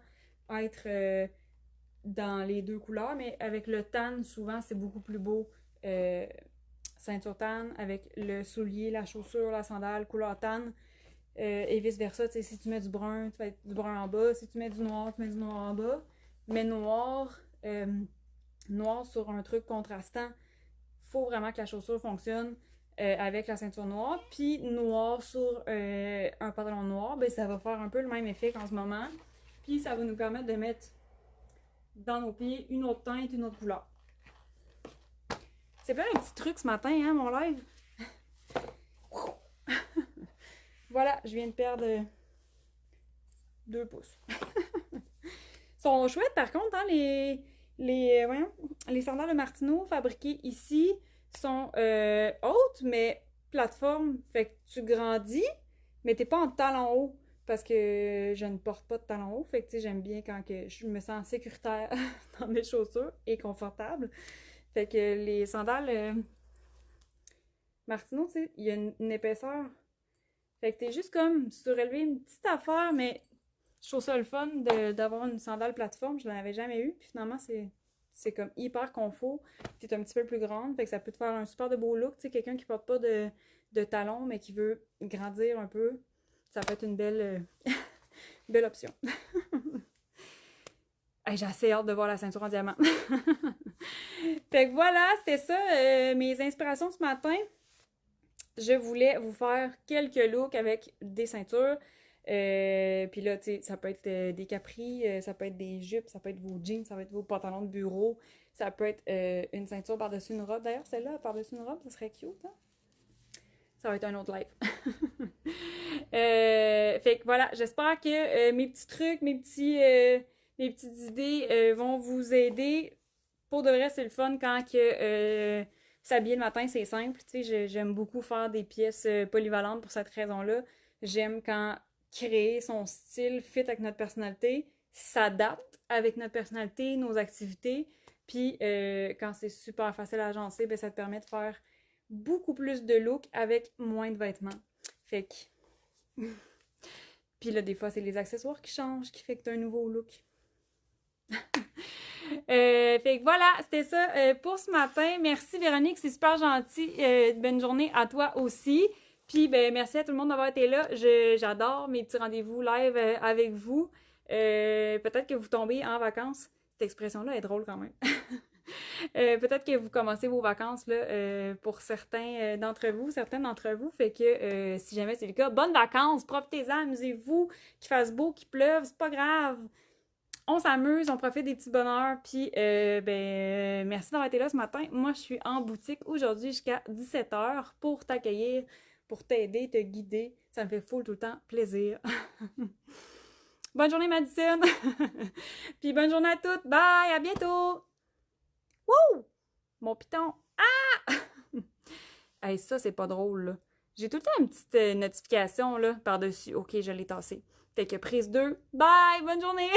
être dans les deux couleurs, mais avec le tan, souvent, c'est beaucoup plus beau. Ceinture tan avec le soulier, la chaussure, la sandale, couleur tan. Et vice-versa, tu sais, si tu mets du brun, tu vas être du brun en bas. Si tu mets du noir, tu mets du noir en bas. Mais noir sur un truc contrastant, faut vraiment que la chaussure fonctionne avec la ceinture noire. Puis noir sur un pantalon noir, ben ça va faire un peu le même effet qu'en ce moment. Puis ça va nous permettre de mettre dans nos pieds une autre teinte, une autre couleur. C'est plein de petits trucs ce matin, hein, mon live? Voilà, je viens de perdre 2 pouces. Ils sont chouettes, par contre, hein, les sandales de Martineau fabriquées ici sont hautes, mais plateforme. Fait que tu grandis, mais t'es pas en talon haut. Parce que je ne porte pas de talon haut. Fait que, tu sais, j'aime bien quand que je me sens sécuritaire dans mes chaussures et confortable. Fait que les sandales Martineau, tu sais, il y a une épaisseur. Fait que t'es juste comme surélevé une petite affaire, mais je trouve ça le fun d'avoir une sandale plateforme. Je n'en avais jamais eu. Puis finalement, c'est comme hyper confort. T'es un petit peu plus grande. Fait que ça peut te faire un super de beau look. Tu sais, quelqu'un qui porte pas de talons, mais qui veut grandir un peu. Ça peut être une belle, belle option. Hey, j'ai assez hâte de voir la ceinture en diamant. Fait que voilà, c'était ça mes inspirations ce matin. Je voulais vous faire quelques looks avec des ceintures. Puis là, tu sais, ça peut être des capris, ça peut être des jupes, ça peut être vos jeans, ça peut être vos pantalons de bureau, ça peut être une ceinture par-dessus une robe. D'ailleurs, celle-là, par-dessus une robe, ça serait cute, hein? Ça va être un autre live. Fait que voilà, j'espère que mes petits trucs, mes petites idées vont vous aider. Pour de vrai, c'est le fun quand que s'habiller le matin, c'est simple. Tu sais, j'aime beaucoup faire des pièces polyvalentes pour cette raison-là. J'aime quand créer son style fit avec notre personnalité, s'adapte avec notre personnalité, nos activités. Puis quand c'est super facile à agencer, ben, ça te permet de faire beaucoup plus de look avec moins de vêtements. Fait que... Puis là, des fois, c'est les accessoires qui changent, qui fait que t'as un nouveau look. Fait que voilà, c'était ça pour ce matin. Merci Véronique, c'est super gentil. Bonne journée à toi aussi. Puis ben merci à tout le monde d'avoir été là. J'adore mes petits rendez-vous live avec vous. Peut-être que vous tombez en vacances. Cette expression-là est drôle quand même. Peut-être que vous commencez vos vacances là, pour certains d'entre vous. Fait que si jamais c'est le cas, bonnes vacances, profitez-en, amusez-vous, qu'il fasse beau, qu'il pleuve, c'est pas grave. On s'amuse, on profite des petits bonheurs, puis ben merci d'avoir été là ce matin. Moi, je suis en boutique aujourd'hui jusqu'à 17h pour t'accueillir, pour t'aider, te guider. Ça me fait full tout le temps plaisir. Bonne journée, Madison! Puis bonne journée à toutes! Bye! À bientôt! Wouh! Mon piton! Ah! Hey, ça, c'est pas drôle, là. J'ai tout le temps une petite notification, là, par-dessus. OK, je l'ai tassé. Fait que prise 2. Bye! Bonne journée!